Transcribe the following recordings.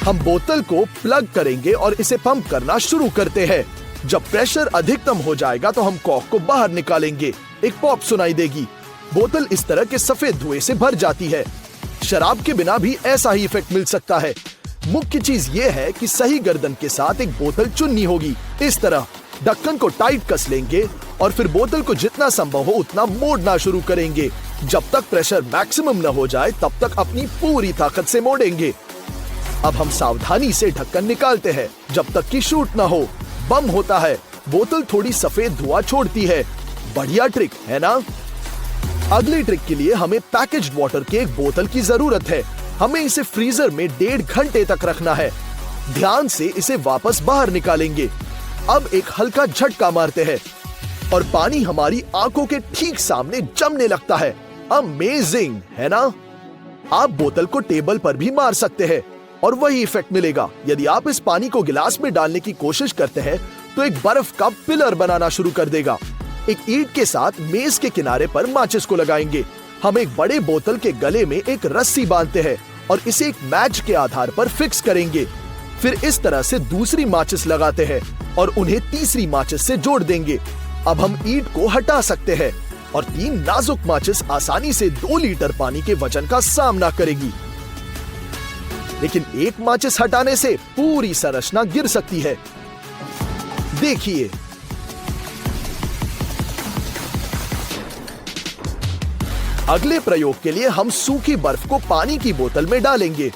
हम बोतल को प्लग करेंगे और इसे पंप करना शुरू करते हैं। जब प्रेशर अधिकतम हो जाएगा तो हम कॉर्क को बाहर निकालेंगे। एक पॉप सुनाई देगी। बोतल इस तरह के सफेद धुएं से भर जाती है। शराब के बिना भी ऐसा ही इफेक्ट मिल सकता है। मुख्य चीज ये है कि सही गर्दन के साथ एक बोतल चुननी होगी। इस तरह ढक्कन को टाइट कस लेंगे और फिर बोतल को जितना संभव हो उतना मोड़ना शुरू करेंगे। जब तक प्रेशर मैक्सिमम न हो जाए तब तक अपनी पूरी ताकत से मोड़ेंगे। अब हम सावधानी से ढक्कन निकालते हैं जब तक कि शूट न हो। बम होता है। बोतल थोड़ी सफेद धुआं छोड़ती है। बढ़िया ट्रिक है ना? अगली ट्रिक के लिए हमें पैकेज्ड वाटर की एक बोतल की जरूरत है। हमें इसे फ्रीजर में 1.5 घंटे तक रखना है। ध्यान से इसे वापस बाहर निकालेंगे। अब एक हल्का झटका मारते हैं और पानी हमारी आंखों के ठीक सामने जमने लगता है। अमेजिंग है ना? आप बोतल को टेबल पर भी मार सकते हैं और वही इफेक्ट मिलेगा। यदि आप इस पानी को गिलास में डालने की कोशिश करते हैं तो एक बर्फ का पिलर बनाना शुरू कर देगा। एक ईंट के साथ मेज के किनारे पर माचिस को लगाएंगे। हम एक बड़े बोतल के गले में एक रस्सी बांधते हैं और इसे एक मैच के आधार पर फिक्स करेंगे। फिर इस तरह से दूसरी माचिस लगाते हैं और उन्हें तीसरी माचिस से जोड़ देंगे। अब हम ईंट को हटा सकते हैं और 3 नाजुक माचिस आसानी से 2 लीटर पानी के वजन का सामना करेगी। लेकिन एक माचिस हटाने से पूरी संरचना गिर सकती है। देखिए, अगले प्रयोग के लिए हम सूखी बर्फ को पानी की बोतल में डालेंगे।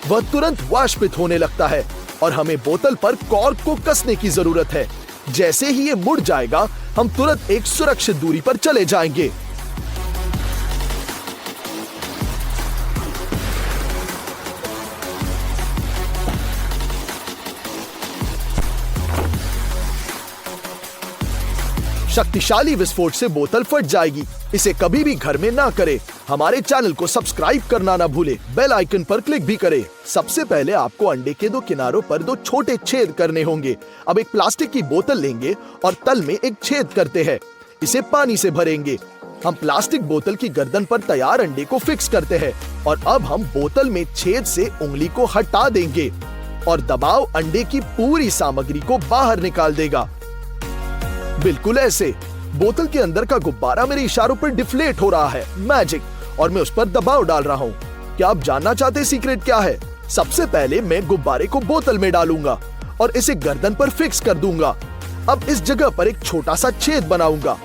वह तुरंत वाष्पित होने लगता है और हमें बोतल पर कॉर्क को कसने की जरूरत है। जैसे ही ये मुड़ जाएगा हम तुरंत एक सुरक्षित दूरी पर चले जाएंगे। शक्तिशाली विस्फोट से बोतल फट जाएगी। इसे कभी भी घर में ना करें। हमारे चैनल को सब्सक्राइब करना ना भूले। बेल आइकन पर क्लिक भी करें। सबसे पहले आपको अंडे के 2 किनारों पर 2 छोटे छेद करने होंगे। अब एक प्लास्टिक की बोतल लेंगे और तल में एक छेद करते हैं। इसे पानी से भरेंगे। हम प्लास्टिक बोतल की गर्दन पर तैयार अंडे को फिक्स करते हैं और अब हम बोतल में छेद से उंगली को हटा देंगे और दबाव अंडे की पूरी सामग्री को बाहर निकाल देगा। बिल्कुल ऐसे। बोतल के अंदर का गुब्बारा मेरे इशारों पर डिफ्लेट हो रहा है। मैजिक। और मैं उस पर दबाव डाल रहा हूँ। क्या आप जानना चाहते हैं सीक्रेट क्या है? सबसे पहले मैं गुब्बारे को बोतल में डालूंगा और इसे गर्दन पर फिक्स कर दूंगा। अब इस जगह पर एक छोटा सा छेद बनाऊंगा।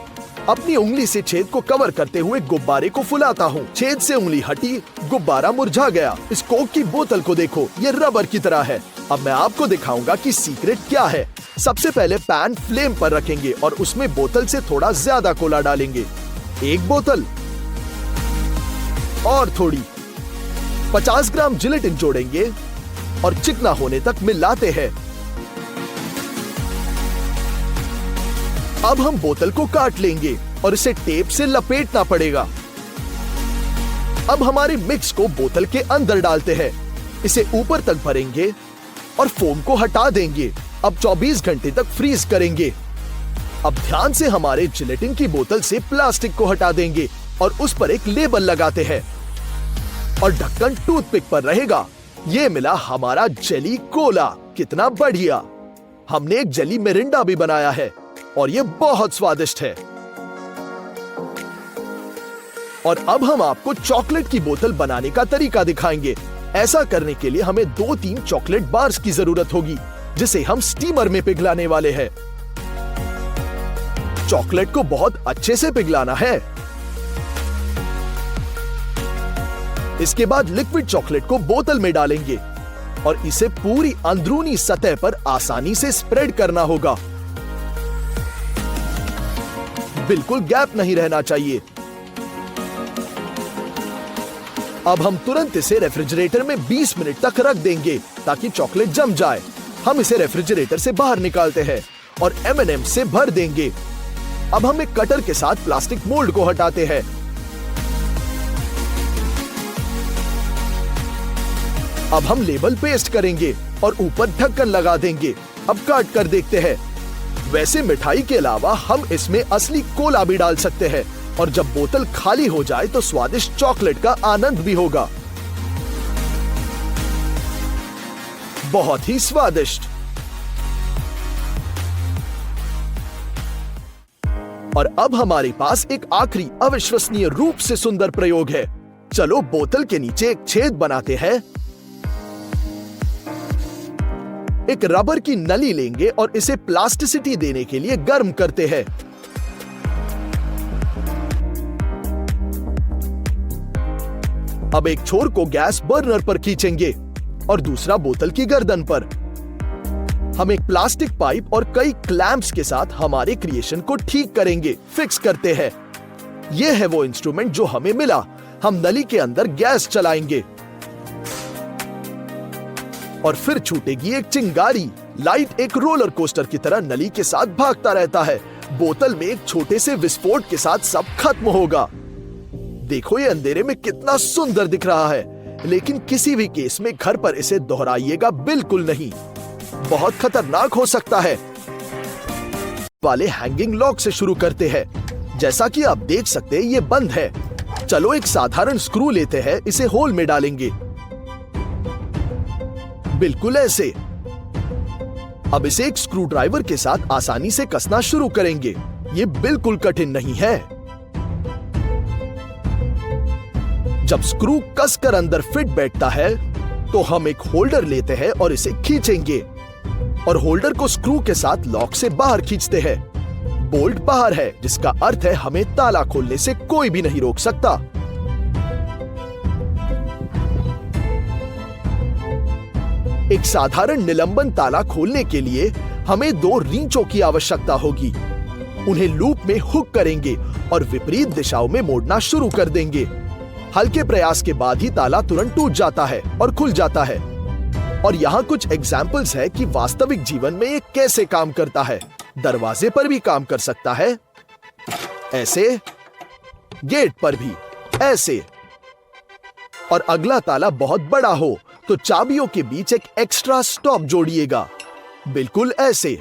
अपनी उंगली से छेद को कवर करते हुए गुब्बारे को फुलाता हूँ। छेद से उंगली हटी, गुब्बारा मुरझा गया। इस कोक की बोतल को देखो, ये रबर की तरह है। अब मैं आपको दिखाऊंगा कि सीक्रेट क्या है। सबसे पहले पैन फ्लेम पर रखेंगे और उसमें बोतल से थोड़ा ज्यादा कोला डालेंगे। 1 बोतल और थोड़ी 50 ग्राम जिलेटिन जोड़ेंगे और चिकना होने तक मिलाते हैं। अब हम बोतल को काट लेंगे और इसे टेप से लपेटना पड़ेगा। अब हमारे मिक्स को बोतल के अंदर डालते हैं। इसे ऊपर तक भरेंगे और फोम को हटा देंगे। अब 24 घंटे तक फ्रीज करेंगे। अब ध्यान से हमारे जिलेटिन की बोतल से प्लास्टिक को हटा देंगे और उस पर एक लेबल लगाते हैं और ढक्कन टूथपिक पर रहेगा। ये मिला हमारा जेली कोला। कितना बढ़िया। हमने एक जेली मिरिंडा भी बनाया है और ये बहुत स्वादिष्ट है। और अब हम आपको चॉकलेट की बोतल बनाने का तरीका दिखाएंगे। ऐसा करने के लिए हमें 2-3 चॉकलेट बार्स की जरूरत होगी जिसे हम स्टीमर में पिघलाने वाले हैं। चॉकलेट को बहुत अच्छे से पिघलाना है। इसके बाद लिक्विड चॉकलेट को बोतल में डालेंगे और इसे पूरी अंदरूनी सतह पर आसानी से स्प्रेड करना होगा। बिल्कुल गैप नहीं रहना चाहिए। अब हम तुरंत इसे रेफ्रिजरेटर में 20 मिनट तक रख देंगे ताकि चॉकलेट जम जाए। हम इसे रेफ्रिजरेटर से बाहर निकालते हैं और M&M से भर देंगे। अब हम एक कटर के साथ प्लास्टिक मोल्ड को हटाते हैं। अब हम लेबल पेस्ट करेंगे और ऊपर ढक्कन लगा देंगे। अब काट कर देखते हैं। वैसे मिठाई के अलावा हम इसमें असली कोला भी डाल सकते हैं और जब बोतल खाली हो जाए तो स्वादिष्ट चॉकलेट का आनंद भी होगा। बहुत ही स्वादिष्ट। और अब हमारे पास एक आखिरी अविश्वसनीय रूप से सुंदर प्रयोग है। चलो बोतल के नीचे एक छेद बनाते हैं। एक रबर की नली लेंगे और इसे प्लास्टिसिटी देने के लिए गर्म करते हैं। अब एक छोर को गैस बर्नर पर खींचेंगे और दूसरा बोतल की गर्दन पर। हम एक प्लास्टिक पाइप और कई क्लैंप्स के साथ हमारे क्रिएशन को ठीक करेंगे, फिक्स करते हैं। यह है वो इंस्ट्रूमेंट जो हमें मिला। हम नली के अंदर गैस चलाएंगे और फिर छूटेगी एक चिंगारी। लाइट एक रोलर कोस्टर की तरह नली के साथ भागता रहता है। बोतल में एक छोटे से विस्फोट के साथ सब खत्म होगा। देखो ये अंधेरे में कितना सुंदर दिख रहा है, लेकिन किसी भी केस में घर पर इसे दोहराइएगा बिल्कुल नहीं, बहुत खतरनाक हो सकता है। वाले हैंगिंग लॉक से शुरू करते हैं। जैसा कि आप देख सकते हैं ये बंद है। चलो एक साधारण स्क्रू लेते हैं, इसे होल में डालेंगे, बिल्कुल ऐसे। अब इसे एक स्क्रू ड्राइवर के साथ आसानी से कसना शुरू करेंगे। ये बिल्कुल कठिन नहीं है। जब स्क्रू कसकर अंदर फिट बैठता है तो हम एक होल्डर लेते हैं और इसे खींचेंगे और होल्डर को स्क्रू के साथ लॉक से बाहर खींचते हैं। बोल्ट बाहर है, जिसका अर्थ है हमें ताला खोलने से कोई भी नहीं रोक सकता। एक साधारण निलंबन ताला खोलने के लिए हमें 2 रींचों की आवश्यकता होगी। उन्हें लूप में हुक करेंगे और विपरीत दिशाओं में मोड़ना शुरू कर देंगे। हल्के प्रयास के बाद ही ताला तुरंत टूट जाता है और खुल जाता है। और यहाँ कुछ एग्जाम्पल्स है कि वास्तविक जीवन में ये कैसे काम करता है। दरवाजे पर भी काम कर सकता है, ऐसे, गेट पर भी ऐसे। और अगला ताला बहुत बड़ा हो तो चाबियों के बीच एक एक्स्ट्रा स्टॉप जोड़िएगा, बिल्कुल ऐसे।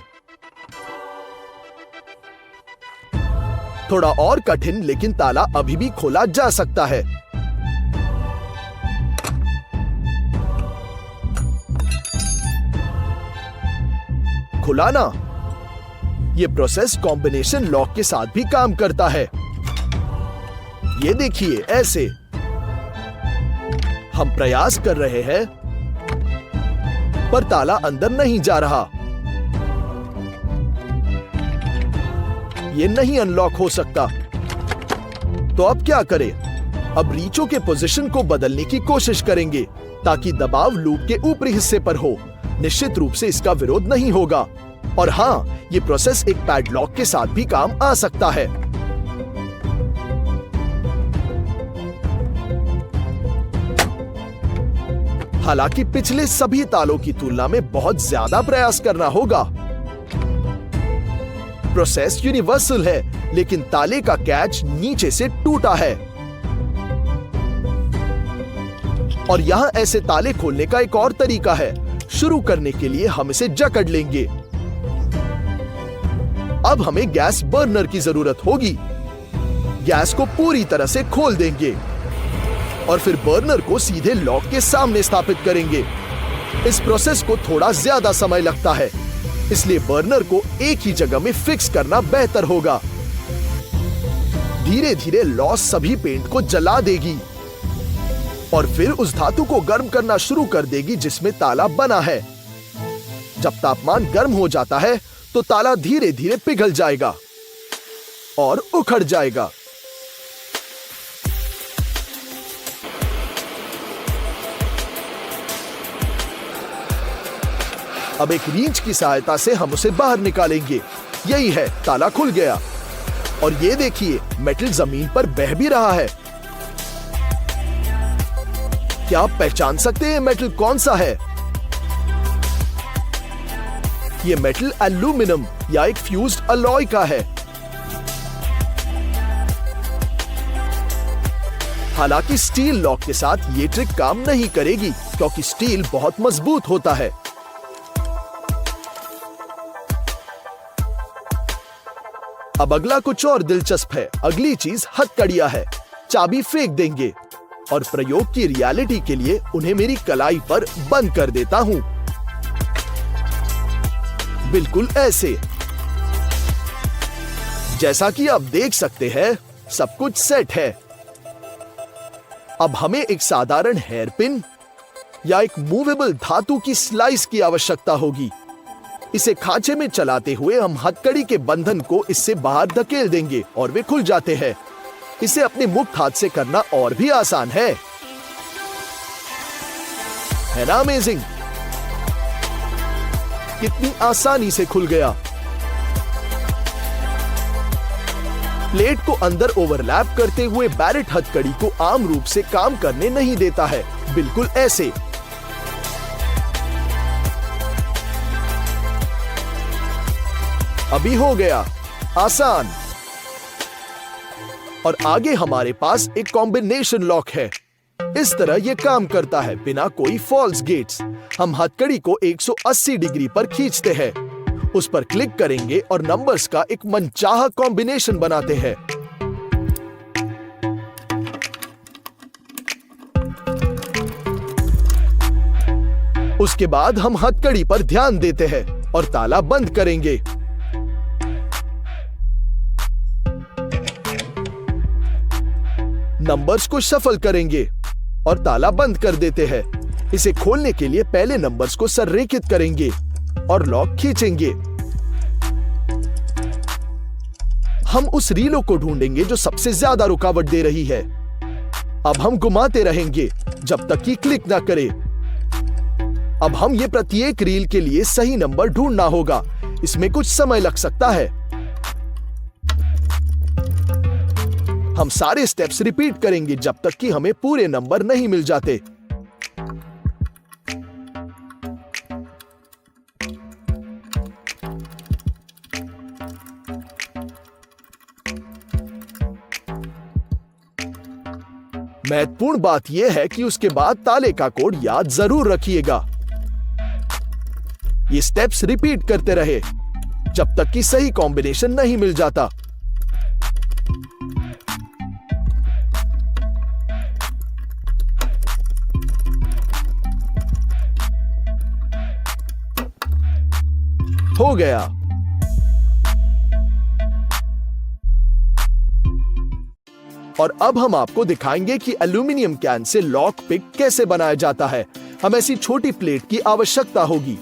थोड़ा और कठिन, लेकिन ताला अभी भी खोला जा सकता है। खुला ना। यह प्रोसेस कॉम्बिनेशन लॉक के साथ भी काम करता है। ये देखिए ऐसे। हम प्रयास कर रहे हैं पर ताला अंदर नहीं जा रहा। ये नहीं अनलॉक हो सकता। तो अब क्या करें? अब रीचों के पोजीशन को बदलने की कोशिश करेंगे ताकि दबाव लूप के ऊपरी हिस्से पर हो। निश्चित रूप से इसका विरोध नहीं होगा। और हाँ, ये प्रोसेस एक पैडलॉक के साथ भी काम आ सकता है। हालांकि पिछले सभी तालों की तुलना में बहुत ज्यादा प्रयास करना होगा। प्रोसेस यूनिवर्सल है, लेकिन ताले का कैच नीचे से टूटा है। और यहां ऐसे ताले खोलने का एक और तरीका है। शुरू करने के लिए हम इसे जकड़ लेंगे। अब हमें गैस बर्नर की जरूरत होगी। गैस को पूरी तरह से खोल देंगे और फिर बर्नर को सीधे लॉक के सामने स्थापित करेंगे। इस प्रोसेस को थोड़ा ज्यादा समय लगता है, इसलिए बर्नर को एक ही जगह में फिक्स करना बेहतर होगा। धीरे धीरे लॉस सभी पेंट को जला देगी और फिर उस धातु को गर्म करना शुरू कर देगी जिसमें ताला बना है। जब तापमान गर्म हो जाता है तो ताला धीरे धीरे पिघल जाएगा और उखड़ जाएगा। अब एक रींच की सहायता से हम उसे बाहर निकालेंगे। यही है, ताला खुल गया। और ये देखिए, मेटल जमीन पर बह भी रहा है। क्या आप पहचान सकते हैं मेटल कौन सा है? ये मेटल एल्यूमिनियम या एक फ्यूज्ड अलॉय का है। हालांकि स्टील लॉक के साथ ये ट्रिक काम नहीं करेगी क्योंकि स्टील बहुत मजबूत होता है। अब अगला कुछ और दिलचस्प है। अगली चीज हथकड़ियां है। चाबी फेंक देंगे और प्रयोग की रियलिटी के लिए उन्हें मेरी कलाई पर बंद कर देता हूं। बिल्कुल ऐसे। जैसा कि आप देख सकते हैं, सब कुछ सेट है। अब हमें एक साधारण हेयर पिन या एक मूवेबल धातु की स्लाइस की आवश्यकता होगी। इसे खांचे में चलाते हुए हम हथकड़ी के बंधन को इससे बाहर धकेल देंगे और वे खुल जाते हैं। इसे अपने मुक्त हाथ से करना और भी आसान है ना? अमेजिंग! कितनी आसानी से खुल गया। प्लेट को अंदर ओवरलैप करते हुए बैरेट हथकड़ी को आम रूप से काम करने नहीं देता है, बिल्कुल ऐसे। अभी हो गया, आसान। और आगे हमारे पास एक कॉम्बिनेशन लॉक है। इस तरह यह काम करता है बिना कोई फॉल्स गेट्स। हम हथकड़ी को 180 डिग्री पर खींचते हैं, उस पर क्लिक करेंगे और नंबर्स का एक मनचाहा कॉम्बिनेशन बनाते हैं। उसके बाद हम हथकड़ी पर ध्यान देते हैं और ताला बंद करेंगे। नंबर्स को शफल करेंगे और ताला बंद कर देते हैं। इसे खोलने के लिए पहले नंबर्स को संरेखित करेंगे और लॉक खींचेंगे। हम उस रीलो को ढूंढेंगे जो सबसे ज्यादा रुकावट दे रही है। अब हम घुमाते रहेंगे जब तक कि क्लिक ना करे। अब हम ये प्रत्येक रील के लिए सही नंबर ढूंढना होगा। इसमें कुछ समय लग सकता है। हम सारे स्टेप्स रिपीट करेंगे जब तक कि हमें पूरे नंबर नहीं मिल जाते। महत्वपूर्ण बात यह है कि उसके बाद ताले का कोड याद जरूर रखिएगा। ये स्टेप्स रिपीट करते रहे जब तक कि सही कॉम्बिनेशन नहीं मिल जाता। हो गया। और अब हम आपको दिखाएंगे कि एल्यूमिनियम कैन से लॉक पिक कैसे बनाया जाता है। हम ऐसी छोटी प्लेट की आवश्यकता होगी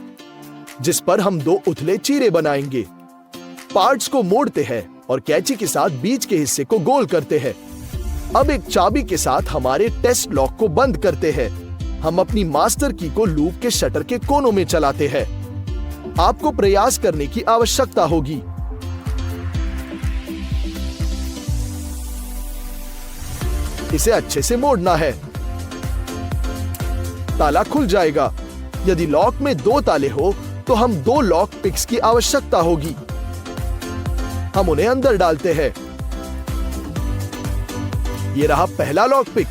जिस पर हम 2 उथले चीरे बनाएंगे। पार्ट्स को मोड़ते हैं और कैंची के साथ बीच के हिस्से को गोल करते हैं। अब एक चाबी के साथ हमारे टेस्ट लॉक को बंद करते हैं। हम अपनी मास्टर की को लूप के शटर के कोनों में चलाते हैं। आपको प्रयास करने की आवश्यकता होगी। इसे अच्छे से मोड़ना है। ताला खुल जाएगा। यदि लॉक में 2 ताले हो तो हम 2 लॉक पिक्स की आवश्यकता होगी। हम उन्हें अंदर डालते हैं। यह रहा पहला लॉक पिक।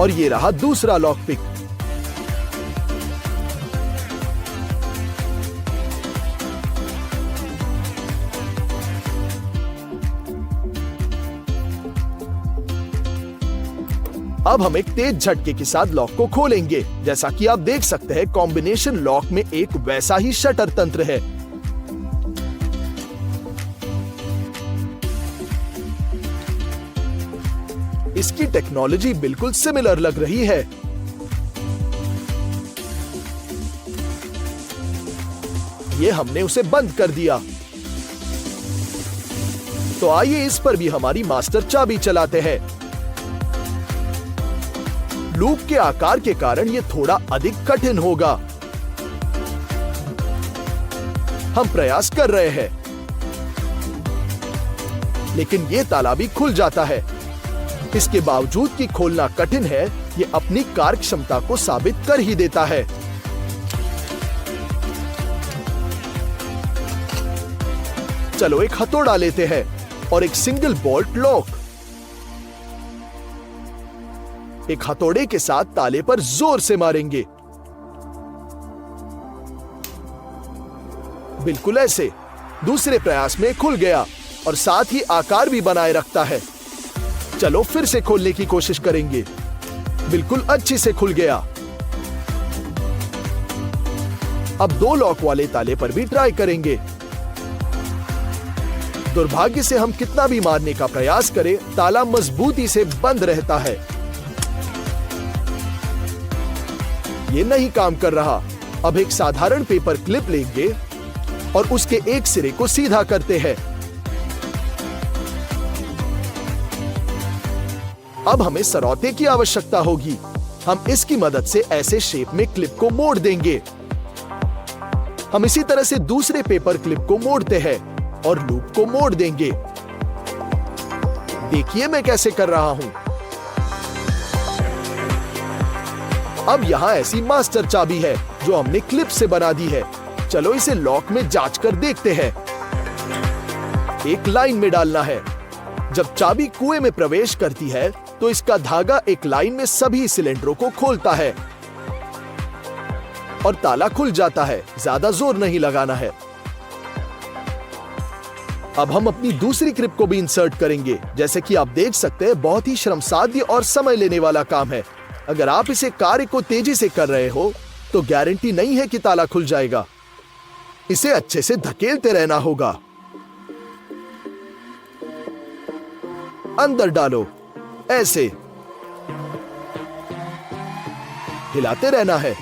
और ये रहा दूसरा लॉक पिक। अब हम एक तेज झटके के साथ लॉक को खोलेंगे। जैसा कि आप देख सकते हैं, कॉम्बिनेशन लॉक में एक वैसा ही शटर तंत्र है। इसकी टेक्नोलॉजी बिल्कुल सिमिलर लग रही है। ये हमने उसे बंद कर दिया। तो आइए इस पर भी हमारी मास्टर चाबी चलाते हैं। लूप के आकार के कारण यह थोड़ा अधिक कठिन होगा। हम प्रयास कर रहे हैं, लेकिन यह ताला भी खुल जाता है। इसके बावजूद कि खोलना कठिन है, यह अपनी कार्यक्षमता को साबित कर ही देता है। चलो एक हथौड़ा लेते हैं और एक सिंगल बोल्ट लॉक। एक हथौड़े के साथ ताले पर जोर से मारेंगे, बिल्कुल ऐसे। दूसरे प्रयास में खुल गया और साथ ही आकार भी बनाए रखता है। चलो फिर से खोलने की कोशिश करेंगे। बिल्कुल अच्छे से खुल गया। अब 2 लॉक वाले ताले पर भी ट्राई करेंगे। दुर्भाग्य से हम कितना भी मारने का प्रयास करें, ताला मजबूती से बंद रहता है। ये नहीं काम कर रहा। अब एक साधारण पेपर क्लिप लेंगे और उसके एक सिरे को सीधा करते हैं। अब हमें सरौते की आवश्यकता होगी। हम इसकी मदद से ऐसे शेप में क्लिप को मोड़ देंगे। हम इसी तरह से दूसरे पेपर क्लिप को मोड़ते हैं और लूप को मोड़ देंगे। देखिए मैं कैसे कर रहा हूं। अब यहां ऐसी मास्टर चाबी है जो हमने क्लिप से बना दी है। चलो इसे लॉक में जांच कर देखते हैं। एक लाइन में डालना है। जब चाबी कुएं में प्रवेश करती है तो इसका धागा एक लाइन में सभी सिलेंडरों को खोलता है और ताला खुल जाता है। ज्यादा जोर नहीं लगाना है। अब हम अपनी दूसरी क्लिप को भी इंसर्ट करेंगे। जैसे कि आप देख सकते हैं, बहुत ही श्रमसाध्य और समय लेने वाला काम है। अगर आप इसे कार्य को तेजी से कर रहे हो तो गारंटी नहीं है कि ताला खुल जाएगा। इसे अच्छे से धकेलते रहना होगा। अंदर डालो, ऐसे हिलाते रहना है।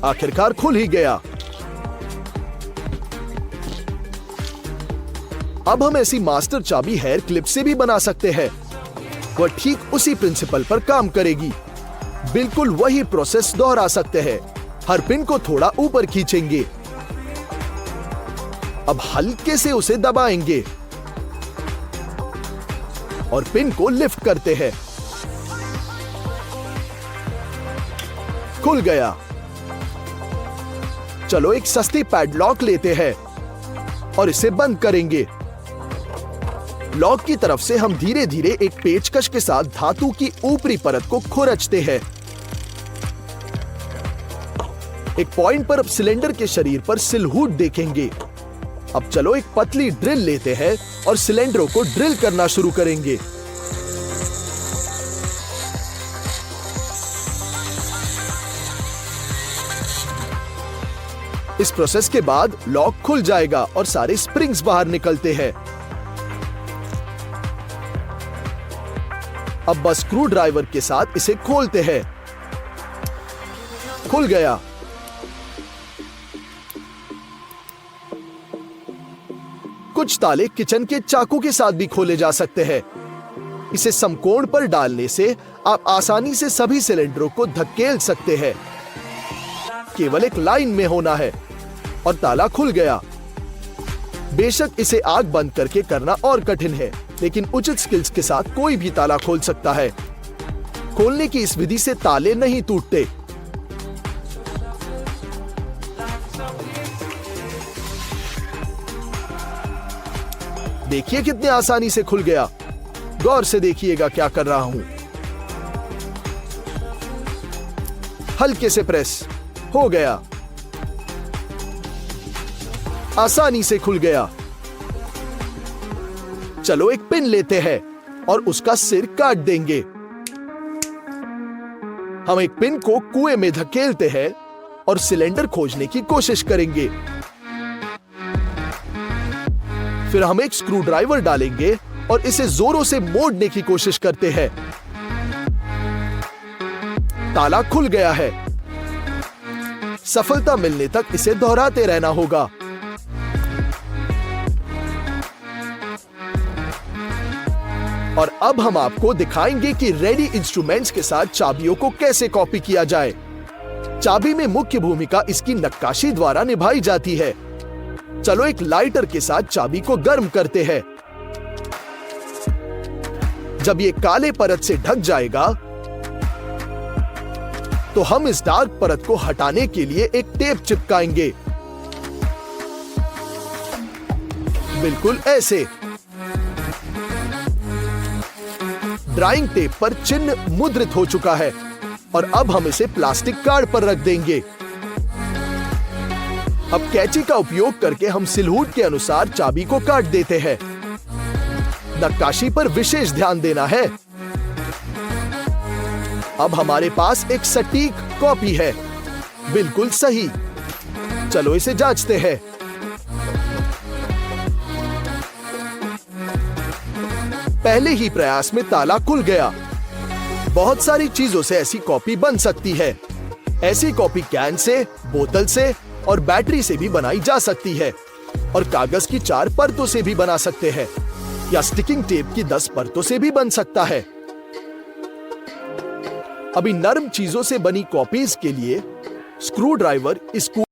आखिरकार खुल ही गया। अब हम ऐसी मास्टर चाबी हेयर क्लिप से भी बना सकते हैं। वह ठीक उसी प्रिंसिपल पर काम करेगी। बिल्कुल वही प्रोसेस दोहरा सकते हैं। हर पिन को थोड़ा ऊपर खींचेंगे। अब हल्के से उसे दबाएंगे और पिन को लिफ्ट करते हैं। खुल गया। चलो एक सस्ती पैडलॉक लेते हैं और इसे बंद करेंगे। लॉक की तरफ से हम धीरे धीरे एक पेचकश के साथ धातु की ऊपरी परत को खुरचते हैं। एक पॉइंट पर अब सिलेंडर के शरीर पर सिलहूट देखेंगे। अब चलो एक पतली ड्रिल लेते हैं और सिलेंडरों को ड्रिल करना शुरू करेंगे। इस प्रोसेस के बाद लॉक खुल जाएगा और सारे स्प्रिंग्स बाहर निकलते हैं। अब बस स्क्रू ड्राइवर के साथ इसे खोलते हैं। खुल गया। कुछ ताले किचन के चाकू के साथ भी खोले जा सकते हैं। इसे समकोण पर डालने से आप आसानी से सभी सिलेंडरों को धकेल सकते हैं। केवल एक लाइन में होना है और ताला खुल गया। बेशक इसे आग बंद करके करना और कठिन है, लेकिन उचित स्किल्स के साथ कोई भी ताला खोल सकता है। खोलने की इस विधि से ताले नहीं टूटते। देखिए कितने आसानी से खुल गया। गौर से देखिएगा क्या कर रहा हूं। हल्के से प्रेस हो गया। आसानी से खुल गया। चलो एक पिन लेते हैं और उसका सिर काट देंगे। हम एक पिन को कुएं में धकेलते हैं और सिलेंडर खोजने की कोशिश करेंगे। फिर हम एक स्क्रू ड्राइवर डालेंगे और इसे जोरों से मोड़ने की कोशिश करते हैं। ताला खुल गया है। सफलता मिलने तक इसे दोहराते रहना होगा। और अब हम आपको दिखाएंगे कि रेडी इंस्ट्रूमेंट्स के साथ चाबियों को कैसे कॉपी किया जाए। चाबी में मुख्य भूमिका इसकी नक्काशी द्वारा निभाई जाती है। चलो एक लाइटर के साथ चाबी को गर्म करते हैं। जब ये काले परत से ढक जाएगा तो हम इस डार्क परत को हटाने के लिए एक टेप चिपकाएंगे। बिल्कुल ऐसे। ड्राइंग टेप पर चिन्ह मुद्रित हो चुका है और अब हम इसे प्लास्टिक कार्ड पर रख देंगे। अब कैंची का उपयोग करके हम सिलहूट के अनुसार चाबी को काट देते हैं। नक्काशी पर विशेष ध्यान देना है। अब हमारे पास एक सटीक कॉपी है, बिल्कुल सही। चलो इसे जांचते हैं। पहले ही प्रयास में ताला खुल गया। बहुत सारी चीजों से ऐसी कॉपी बन सकती है। ऐसी कॉपी कैन से, बोतल से और बैटरी से भी बनाई जा सकती है, और कागज की 4 परतों से भी बना सकते हैं, या स्टिकिंग टेप की 10 परतों से भी बन सकता है। अभी नरम चीजों से बनी कॉपीज के लिए स्क्रू ड्राइवर, स्क्रू